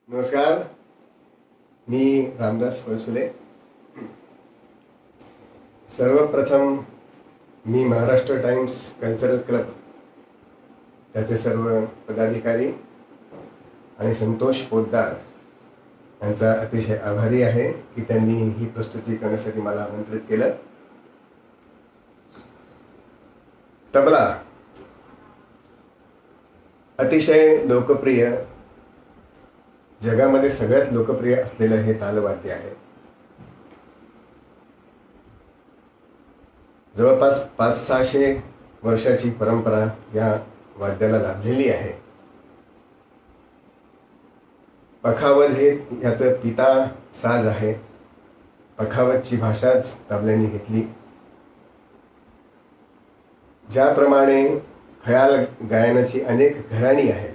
नमस्कार. मी रामदास वळसुले. सर्वप्रथम मी Maharashtra times cultural club त्याचे सर्व पदाधिकारी आणि संतोष पोद्दार यांचा अतिशय आभारी आहे की त्यांनी ही प्रस्तुती करण्यासाठी मला आमंत्रित केलं. तबला अतिशय लोकप्रिय, जगामध्ये सगळ्यात लोकप्रिय असलेलं हे तालवाद्य आहे. जवळपास 500-600 वर्षाची परंपरा या वाद्याला लाभलेली आहे. पखावज हे याचं पिता साज आहे. पखावजची भाषाच तबल्याने घेतली. ज्याप्रमाणे खयाल गायनाची अनेक घराणी आहेत,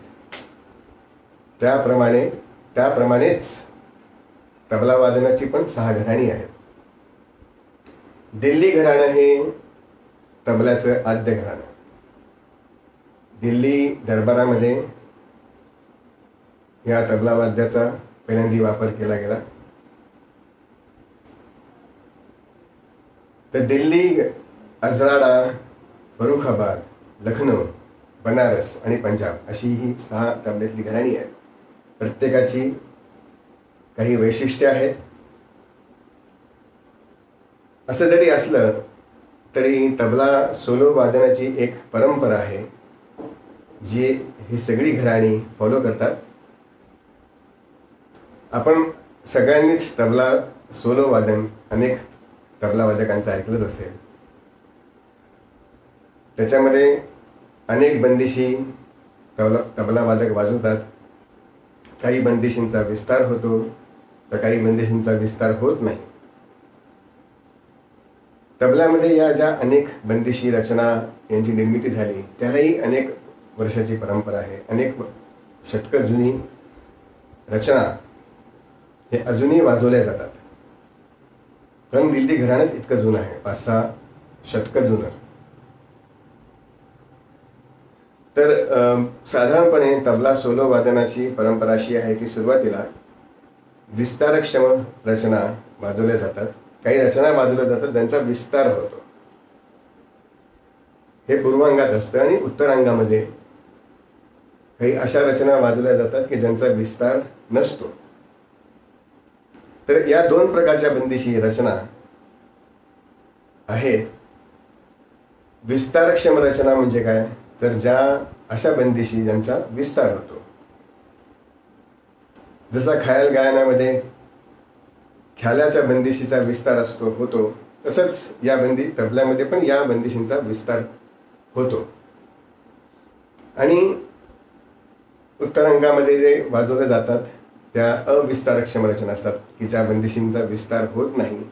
त्याप्रमाणेच तबला वादनाची पण 6 घराणी आहेत. दिल्ली घराणं हे तबल्याचं आद्य घराणं. दिल्ली दरबारामध्ये या तबला वाद्याचा पहिल्यांदा वापर केला गेला. तर दिल्ली, अजराडा, फरुखाबाद, लखनौ, बनारस आणि पंजाब अशी ही 6 तबल्यातली घराणी आहेत. प्रत्येकाची काही वैशिष्ट्ये आहेत. असं जरी असलं तरी तबला सोलो वादनाची एक परंपरा आहे जी ही सगळी घराणी फॉलो करतात. आपण सगळ्यांनीच तबला सोलो वादन अनेक तबला वादकांचं ऐकलंच असेल. त्याच्यामध्ये अनेक बंदिशी तबला वादक वाजवतात. काही बंदिशींचा विस्तार होतो तर काही बंदिशींचा विस्तार होत नाही. तबल्यामध्ये या ज्या अनेक बंदिशी रचना यांची निर्मिती झाली त्यालाही अनेक वर्षाची परंपरा आहे. अनेक शतकं जुनी रचना हे अजूनही वाजवल्या जातात. पण दिल्ली घराणंच इतकं जुनं आहे, 5-6 शतकं जुनं. तर साधारणपणे तबला सोलो वादनाची परंपरा अशी आहे की सुरुवातीला विस्तारक्षम रचना वाजवल्या जातात. काही रचना वाजवल्या जातात ज्यांचा विस्तार होतो. हे पूर्वांगात असतं. आणि उत्तरांगामध्ये काही अशा रचना वाजवल्या जातात की ज्यांचा विस्तार नसतो. तर या 2 प्रकारच्या बंदिशी रचना आहेत. विस्तारक्षम रचना म्हणजे काय, तर ज्या अशा बंदिशी ज्यांचा विस्तार होतो. जसा खयाल गायनामध्ये ख्यालाच्या बंदिशीचा विस्तार होतो तसंच या तबल्यामध्ये पण या बंदिशींचा विस्तार होतो. आणि उत्तरांगामध्ये जे वाजवले जातात त्या अविस्तारक्षम रचना असतात की ज्या बंदिशींचा विस्तार होत नाही.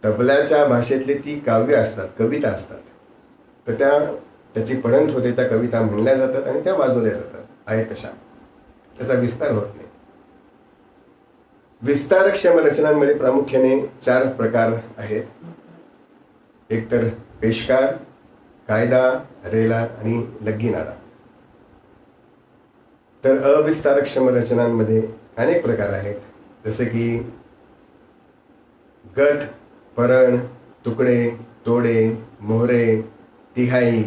तबल्याच्या भाषेतली ती काव्य असतात, कविता असतात. तर त्याची पडंत होते, त्या कविता म्हणल्या जातात आणि त्या वाजवल्या जातात आहे तशा. त्याचा विस्तार होत नाही. विस्तारक्षम रचनांमध्ये प्रामुख्याने 4 प्रकार आहेत. एक तर पेशकार, कायदा, रेला आणि लग्गीनाडा. तर अविस्तारक्षम रचनांमध्ये अनेक प्रकार आहेत. जसे की गत, परण, तुकडे, तोडे, मोहरे, तिहाई,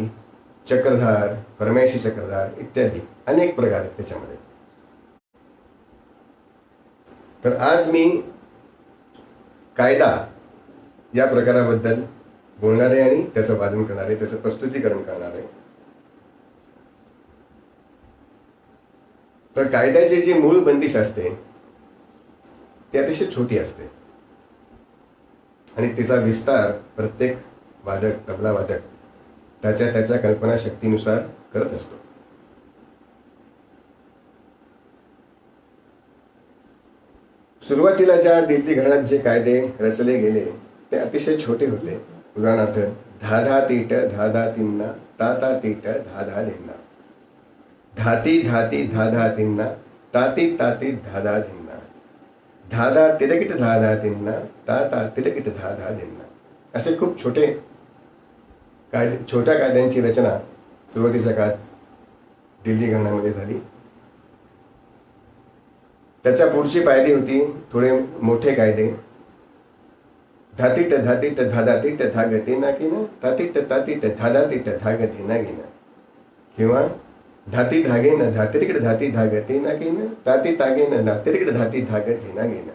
चक्रधार, फरमाइशी चक्रधार इत्यादी अनेक प्रकार आहेत त्याच्यामध्ये. तर आज मी कायदा या प्रकाराबद्दल बोलणार आहे आणि त्याचं वादन करणार आहे, त्याचं प्रस्तुतीकरण करणार आहे. तर कायद्याची जी मूळ बंदिश असते ती अतिशय छोटी असते आणि तिचा विस्तार प्रत्येक वादक, तबला वादक त्याच्या कल्पनाशक्तीनुसार करत असतो. सुरुवातीला ज्या दिल्ली घराण्यात जे कायदे रचले गेले ते अतिशय छोटे होते. उदाहरणार्थ, धा तीट धा तिन्ना, ता तीट धा धिन्ना, धाती धाती धा तिन्ना, ताती धा धिन्ना, धा तिलकिट धा तिन्ना, ता तिलकिट धा धिन्ना. असे खूप छोट्या कायद्यांची रचना सुरुवातीच्या काळात दिल्ली घराण्यामध्ये झाली. त्याच्या पुढची पायरी होती थोडे मोठे कायदे. धातीट धातीट धादातीट धाग तेना किन तातीट तातीट धादातीट धाग धेना घेन. किंवा धाती धागेन धातिरिकड धाती धाग तेना किन ताती तागेन धातिरिकड धाती धाग धेना घेन.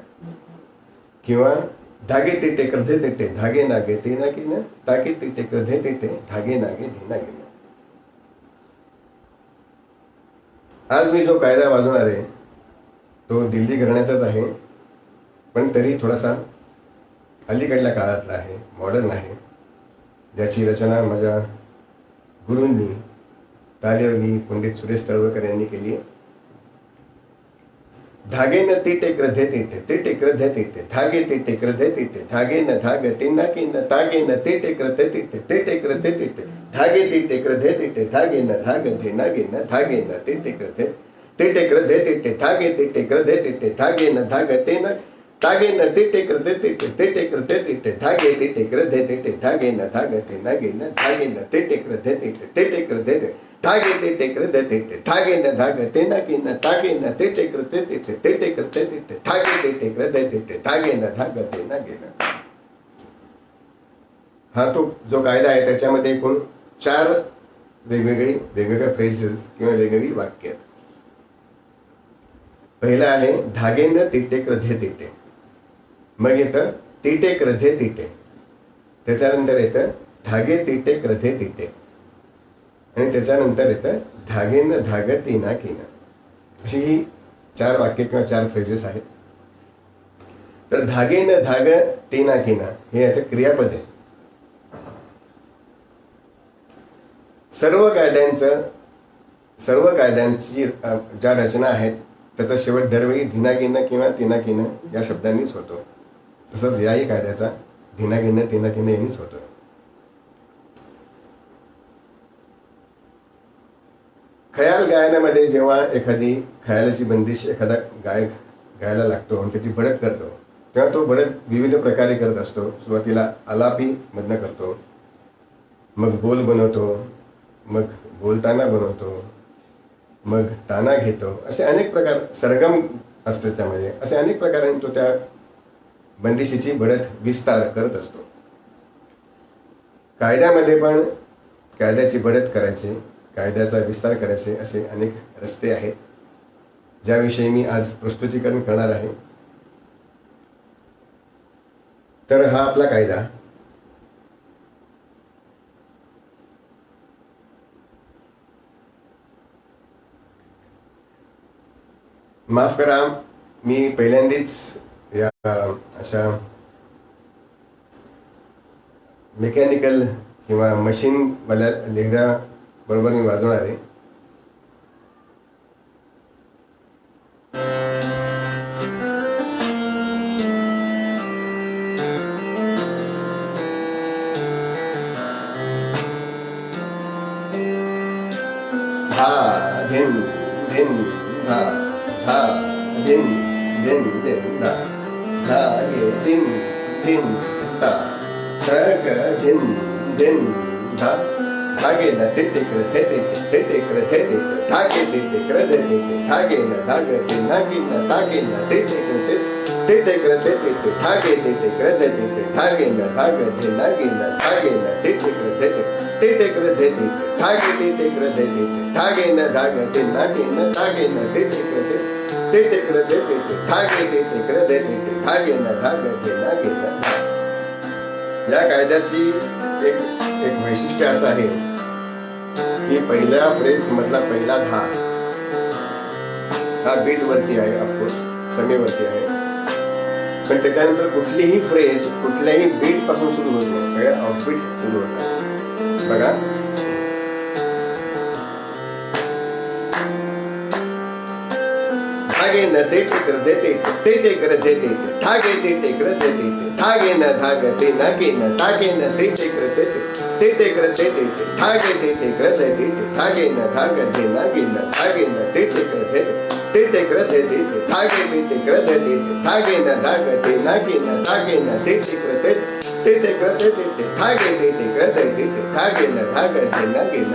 किंवा धागे तिटे कर्धे तिटे धागे नागे तेना किन ताके तिटे कर्धे तिटे धागे नागे धेना घेन. आज मी जो कायदा वाजवणार आहे तो दिल्ली घराण्याचाच आहे, पण तरी थोडासा अलीकडल्या काळातला आहे, मॉडर्न आहे, ज्याची रचना माझ्या गुरूंनी तालयोगी पंडित सुरेश तळवळकर यांनी केली आहे. धागे न तिटे क्रधे तिटे तिटे क्रधे तिटे धागे तिटे क्रधे तिटे धागे न धाग तेना किन तागे न तिटे क्रधे तिटे तिटे क्रधे तिटे धागे तिटे क्रधे तिटे धागे न धाग धेना घेन धागे न तिटे क्रधे तिटे क्रधे तिटे धागे तिटे क्रधे तिटे धागे न धाग तेना तागे न तिटे क्रधे तिटे तिटे क्रधे तिटे धागे तिटे क्रधे तिटे धागे न धाग धेना घेन धागे न तिटे क्रधे तिटे तिटे क्रधे धागे तिटे क्रधे तिटे धागे न धाग तेना किन तागे न तिटे क्रधे तिटे तिटे क्रधे तिटे धागे तिटे क्रधे तिटे धागे न धाग धेना घेन. हा तो जो कायदा आहे त्याच्यामध्ये एकूण 4 वेगवेगळ्या फ्रेजेस किंवा वेगवेगळी वाक्य आहेत. पहिलं आहे धागेन तिटे क्रधे तिटे, मग येतं तिटे क्रधे तिटे, त्याच्यानंतर येतं धागे तिटे क्रधे तिटे, आणि त्याच्यानंतर येतं धागेन धाग तेना किन. अशी ही 4 वाक्य किंवा 4 फ्रेजेस आहेत. तर धागेन धाग तेना किन हे याचं क्रियापद आहे. सर्व कायद्यांची ज्या रचना आहेत त्याचा शेवट दरवेळी धिनागिन किंवा तेनागिन या शब्दांनीच होतो. तसंच याही कायद्याचा धिनागिन तेनागिन यांनीच होतो. खयाल गायनामध्ये जेव्हा एखादी खयालाची बंदिश एखादा गायक गायला लागतो आणि त्याची बढत करतो, तेव्हा तो बढत विविध प्रकारे करत असतो. सुरुवातीला आलापी मधनं करतो, मग बोल बनवतो, मग बोलताना बनवतो, मग ताना घेतो. असे अनेक प्रकार, सरगम असतो त्यामध्ये, असे अनेक प्रकारांनी तो त्या बंदिशीची बढत विस्तार करत असतो. कायद्यामध्ये पण कायद्याची बढत करायची, कायद्याचा विस्तार करायचे असे अनेक रस्ते आहेत, ज्याविषयी मी आज प्रस्तुतीकरण करणार आहे. तर हा आपला कायदा माफ करा, मी पहिल्यांदाच या अशा मेकॅनिकल किंवा मशीनवाल्या लेहरा बरोबर मी वाजवणार आहे. धा धिन धिन धा धा धिन धिन धिन धा धागे धिन धिन धा त्रग धिन धिन धा धागे न तिटे क्रधे तिटे तिटे क्रधे तिटे धागे तिटे क्रधे तिटे धागे न धाग तेना किन तागे न तिटे क्रधे तिटे क्रधे तिटे धागे तिटे क्रधे तिटे धागे न धाग तेना किन धागे न तिटे क्रधे तिटे क्रधे तिटे धागे तिटे क्रधे तिटे धागे न धाग तेना किन तागे न तिटे क्रधे तिटे क्रधे तिटे धागे तिटे क्रधे तिटे धागे न धाग तेना किन. या कायद्याची एक वैशिष्ट्य असं आहे की पहिल्या फ्रेज मधला पहिला धा हा बीट वरती आहे, ऑफकोर्स समेवरती आहे, पण त्याच्यानंतर कुठलीही फ्रेज कुठल्याही बीट पासून सुरू होत नाही, सगळ्या ऑफबीट सुरू होतात. बघा, धागे न तिटे क्रधे तिटे तिटे क्रधे तिटे धागे तिटे क्रधे तिटे धागे न धाग तेना किन तागे न तिटे क्रधे तिटे क्रधे तिटे धागे तिटे क्रधे तिटे धागे न धाग तेना किन धागे न तिटे क्रधे तिटे क्रधे तिटे धागे तिटे क्रधे तिटे धागे न धाग तेना किन धागे न तिटे क्रधे तिटे क्रधे तिटे धागे तिटे क्रधे तिटे धागे न धाग तेना किन.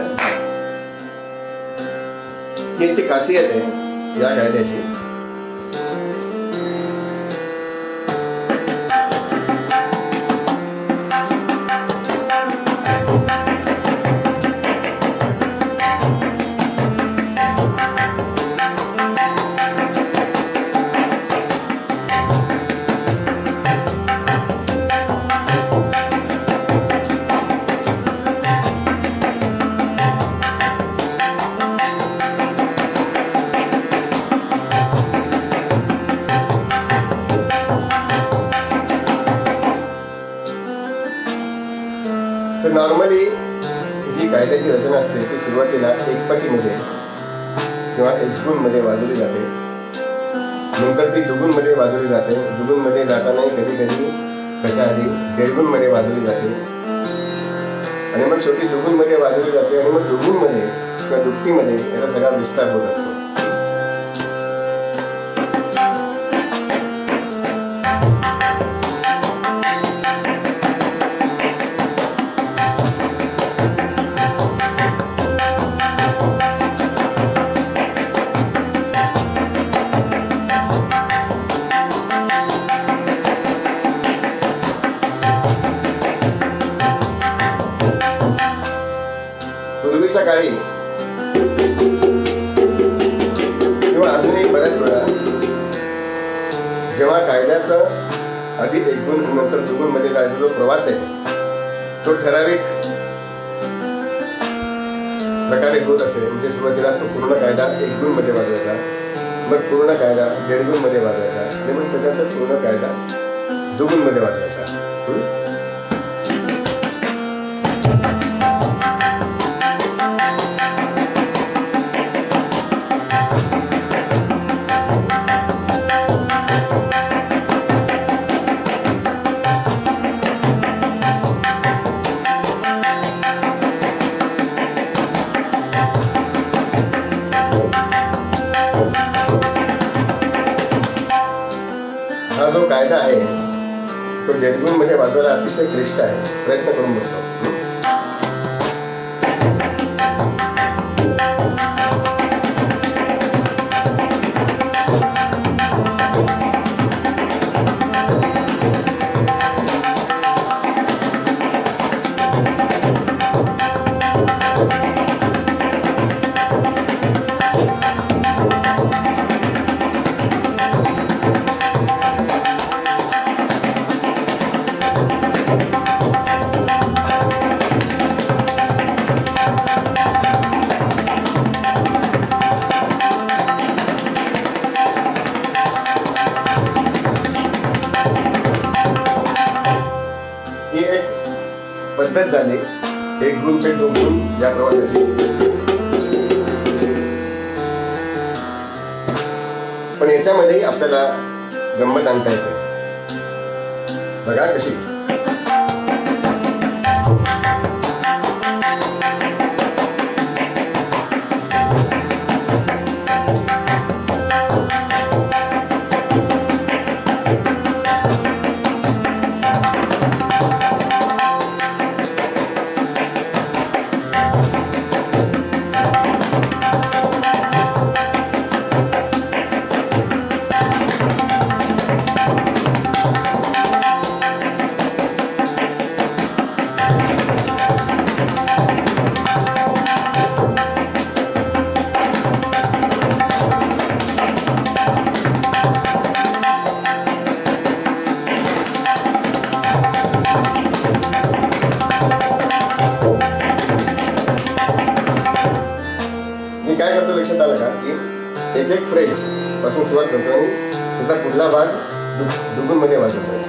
याची खासियत आहे या कायद्याची कायद्याची रचना असते ती सुरुवातीला एकपटीमध्ये किंवा एकगुणमध्ये वाजवली जाते, नंतर ती दुगुणमध्ये वाजवली जाते, दुगुणमध्ये जाताना कधी कधी त्याच्या आधी दीडगुणमध्ये वाजवली जाते आणि मग शेवटी दुगुणमध्ये वाजवली जाते आणि मग दुगुणमध्ये किंवा दुपटीमध्ये याचा सगळा विस्तार होत असतो. पूर्वीच्या काळी किंवा अजूनही बऱ्याच वेळा जेव्हा कायद्याचा आधी एकगुण नंतर दुगुण मध्ये जायचा जो प्रवास आहे तो ठराविक प्रकारे होत असे. म्हणजे सुरुवातीला तो पूर्ण कायदा एकगुण मध्ये वाजवायचा, मग पूर्ण कायदा दीडगुण मध्ये वाजवायचा आणि मग त्याच्यानंतर पूर्ण कायदा दुगुण मध्ये वाजवायचा. हा जो कायदा आहे तो दीडगुण मध्ये वाजवायला अतिशय क्लिष्ट आहे. प्रयत्न करून बघतो. ही एक पद्धत झाली एक गुण ते दोन गुण या प्रवासाची. पण याच्यामध्येही आपल्याला गंमत आणता येते. बघा कशी. मी काय करतो लक्षात आलं का की एक एक फ्रेज पासून सुरुवात करतो आणि त्याचा पुढला भाग दुगुण मध्ये वाजवतो.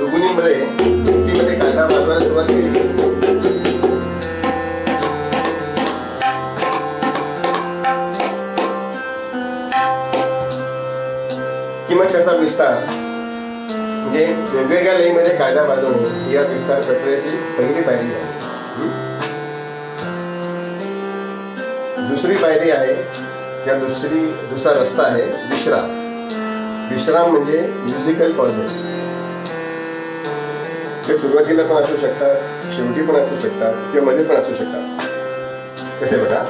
दुगुनीमध्ये दुपटीमध्ये कायदा वाजवायला सुरुवात केली की मग त्याचा विस्तार म्हणजे वेगवेगळ्या लयीमध्ये कायदा वाजवणे ही या विस्तार प्रक्रियेची पहिली पायरी आहे. दुसरी पायरी आहे या दुसरा रस्ता आहे विश्राम. विश्राम म्हणजे म्युझिकल पॉजेस. ते सुरुवातीला पण असू शकतात, शेवटी पण असू शकतात किंवा मध्ये पण असू शकतात. कसे बघा,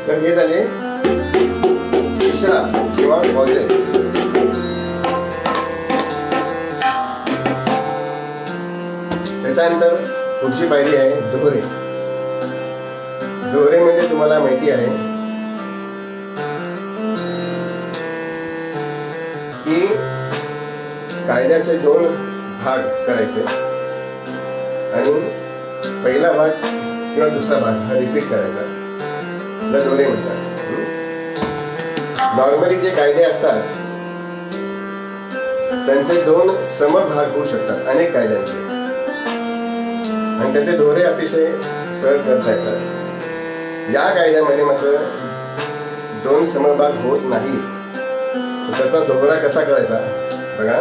तर हे झाले विश्राम किंवा पॉजेस. त्याच्यानंतर पुढची पायरी आहे दोहरे. दोहरे म्हणजे तुम्हाला माहिती आहे की कायद्याचे 2 भाग करायचे आणि पहिला भाग किंवा दुसरा भाग हा रिपीट करायचा. दोहरे म्हणतात. नॉर्मली जे कायदे असतात त्यांचे 2 समभाग होऊ शकतात अनेक कायद्यांचे, आणि त्याचे दोहरे अतिशय सहज करता येतात. या कायद्यामध्ये मात्र 2 समभाग होत नाहीत. त्याचा दोहरा कसा करायचा बघा.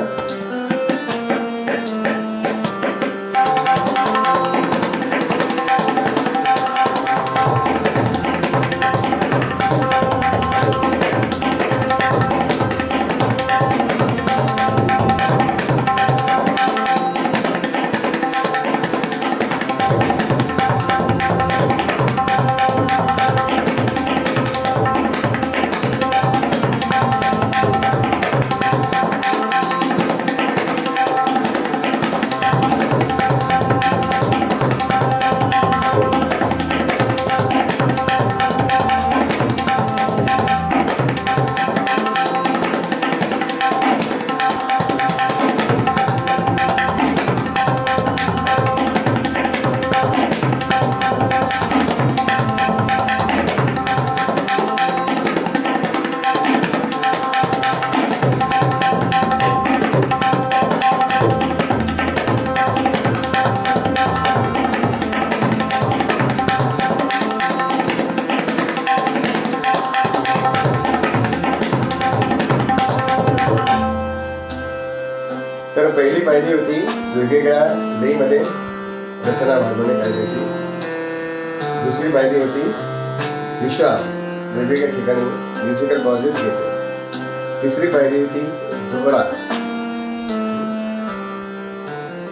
तर पहिली पायरी होती वेगवेगळ्या लयीमध्ये रचना भाजवणे कायद्याची. दुसरी पायरी होती विश्राम वेगवेगळ्या ठिकाणी म्युझिकल पॉझेस घ्यायचे. तिसरी पायरी होती दोहरा.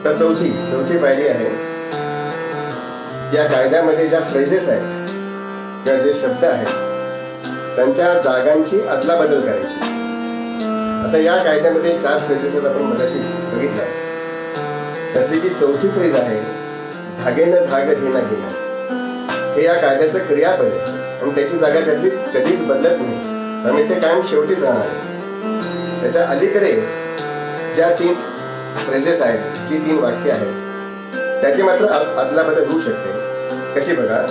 तर चौथी पायरी आहे, या कायद्यामध्ये ज्या फ्रेजेस आहेत किंवा जे शब्द आहेत त्यांच्या जागांची अदलाबदल करायची. आता या कायद्यामध्ये 4 फ्रेजेस आहेत, आपण मगाशी बघितलं. त्यातली जी चौथी फ्रेज आहे, धागेनं धाग धेना घेणं, हे या कायद्याचं क्रियापद आहे आणि त्याची जागा कधीच बदलत नाही, त्यामुळे ते कायम शेवटीच राहणार आहे. त्याच्या अलीकडे ज्या 3 फ्रेजेस आहेत, जी 3 वाक्य आहेत, त्याची मात्र अदलाबदल होऊ शकते. कशी बघा,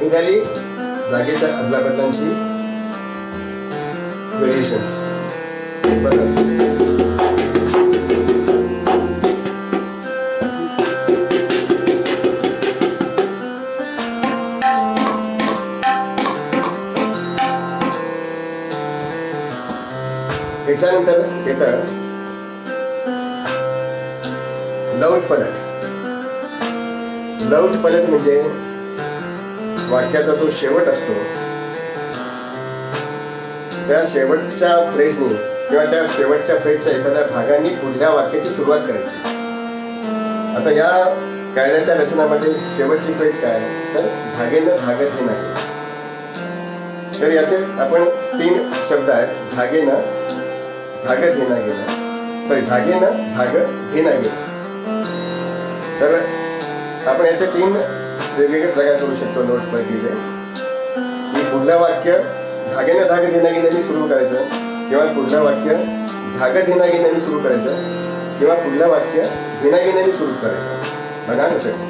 ही झाली जागेच्या अदलाबदलांची व्हेरिएशन्स. बरं, त्याच्यानंतर येतं लौट पलट. लौट पलट म्हणजे वाक्याचा जो शेवट असतो त्या शेवटच्या फ्रेजनी किंवा त्या शेवटच्या फ्रेजच्या एखाद्या भागाने पुढल्या वाक्याची सुरुवात करायची. आता या कायद्याच्या रचनामध्ये शेवटची फ्रेज काय आहे, तर धागेनं धाग धेना गेलं. तर याचे आपण 3 शब्द आहेत, धागेनं धाग धेना गेलं, धागेनं धाग धेना गेलं. तर आपण याचे 3 वेगवेगळे प्रकार करू शकतो नोट पलटीचे, की पुढलं वाक्य धागेनं धाग धेना गेल्याने सुरू करायचं, किंवा पुढलं वाक्य धाग धेना गेल्याने सुरू करायचं, किंवा पुढलं वाक्य धेना गेल्याने सुरू करायचं. बघा कसं.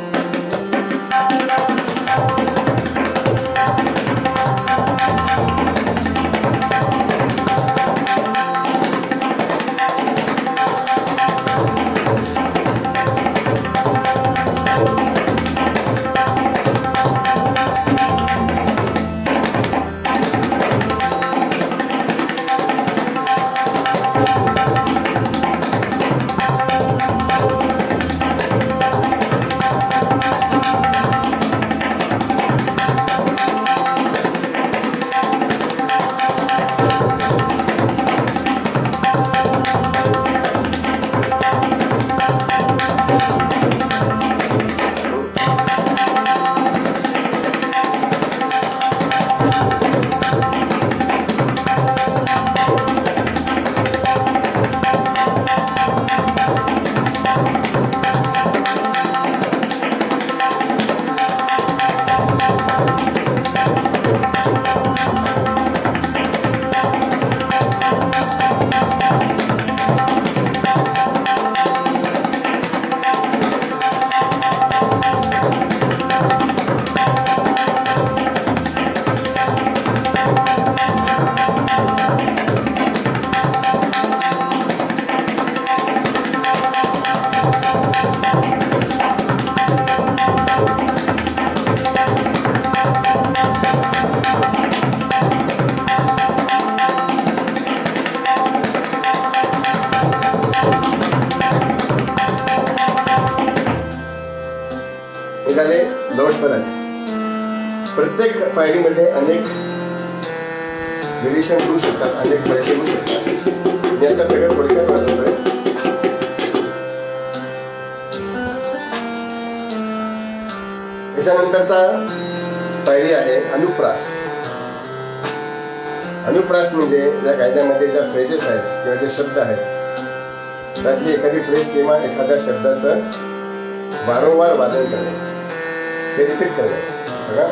झाले लोट पलट. प्रत्येक पायरीमध्ये अनेक व्हेरिएशन होऊ शकतात, अनेक पैसे होऊ शकतात. मी आता सगळं थोडक्यात वाजवतोय. त्याच्यानंतरचा पायरी आहे अनुप्रास. अनुप्रास म्हणजे या कायद्यामध्ये ज्या फ्रेजेस आहेत किंवा जे शब्द आहेत त्यातली एखादी फ्रेज किंवा एखाद्या शब्दाचं वारंवार वादन करणे, ते रिपीट करणे. बघा,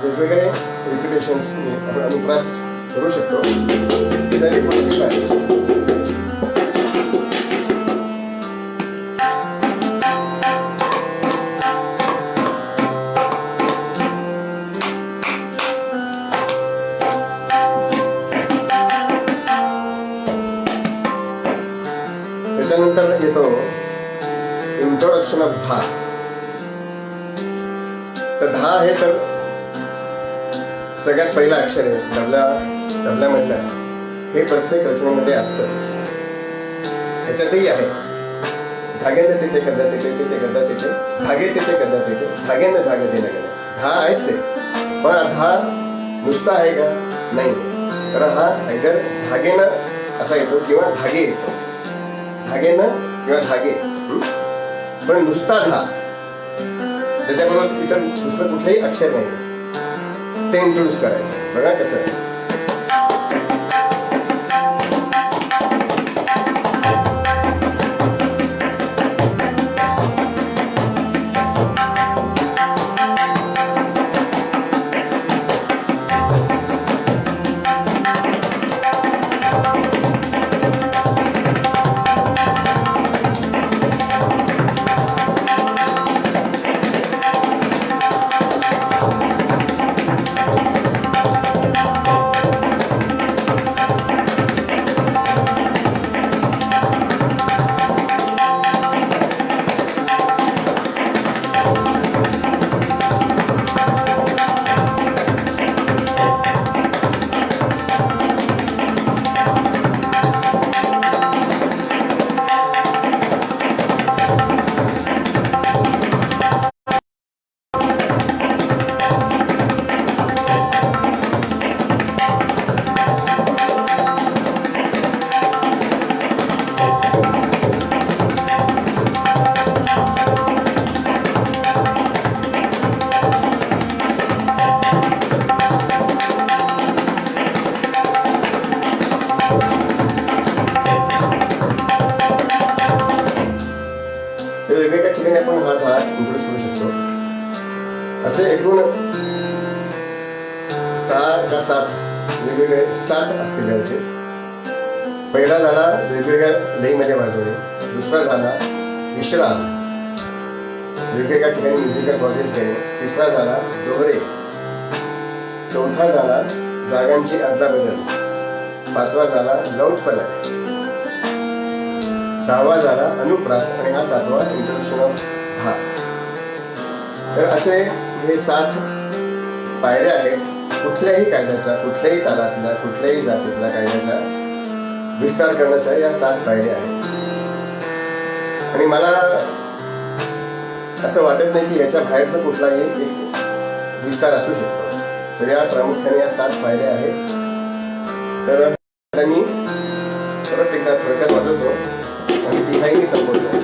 वेगवेगळे रिपिटेशन्स आपण अनुप्रास करू शकतो. त्याच्यानंतर येतो इंट्रोडक्शन ऑफ धा. तर धा हे तर सगळ्यात पहिलं अक्षर आहे तबल्यामधलं. हे प्रत्येक रचनेमध्ये असतंच. ह्याच्यातही आहे धागेनं तिथे कदा तिथे तिथे कदा तिथे धागे तिथे कदा तिथे धागेनं धागे दिलं गेलं. धा आहेच आहे, पण धा नुसता आहे का? नाही. तर हा आयदर धागेनं असा येतो किंवा धागे येतो. धागेनं किंवा धागे, पण नुसता धा, त्याच्याबरोबर इतर दुसरं कुठलंही अक्षर नाही, ते इंट्रोड्यूस करायचं. बघा कसं आहे. प्रामुख्याने आपण हा धार इंट्रोड्यूस करू शकतो. असे एकूण 6 का 7 वेगवेगळे 7 असतील याचे. पहिला झाला वेगवेगळ्या लयीमध्ये वाजवणे, दुसरा झाला विश्राम, वेगवेगळ्या ठिकाणी म्युझिकल पॉजेस घेणे, तिसरा झाला दोहरे, चौथा झाला जागांची अदलाबदल, पाचवा झाला लौट पलट, सहावा झाला अनुप्रास आणि हा 7वा इंट्रोडक्शन ऑफ धार. तर असे हे 7 पायऱ्या आहेत. कुठल्याही कायद्याच्या, कुठल्याही तालातल्या, कुठल्याही जातीतल्या कायद्याच्या विस्तार करण्याच्या या 7 पायऱ्या आहेत. आणि मला असं वाटत नाही की याच्या बाहेरचा कुठलाही एक विस्तार असू शकतो. तर या प्रामुख्याने या 7 पायऱ्या आहेत. तर आता मी परत एकदा थोडक्यात वाजवतो आणि तिहाही मी संपवतो.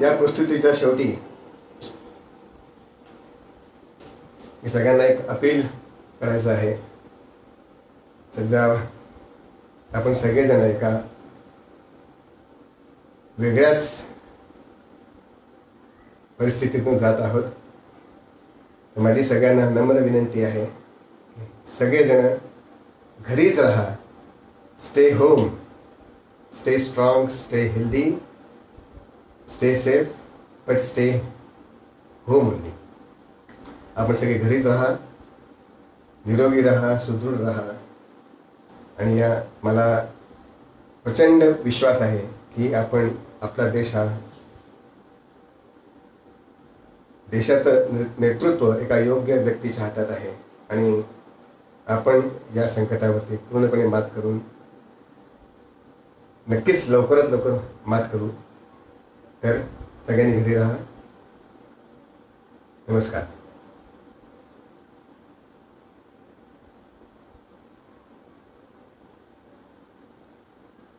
या प्रस्तुतीच्या शेवटी मी सगळ्यांना एक अपील करायचं आहे. सध्या आपण सगळेजण एका वेगळ्याच परिस्थितीतून जात आहोत. माझी सगळ्यांना नम्र विनंती आहे, सगळेजण घरीच राहा. Stay home, stay strong, stay healthy, stay safe, but stay home only. आपण सगळे घरीच राहा, निरोगी राहा, सुदृढ राहा. आणि या मला प्रचंड विश्वास आहे की आपण आपला देश हा देशाचं नेतृत्व एका योग्य व्यक्तीच्या हातात आहे आणि आपण या संकटावरती पूर्णपणे मात करून नक्कीच लवकरात लवकर मात करू. तर सगळ्यांनी घरी राहा. नमस्कार.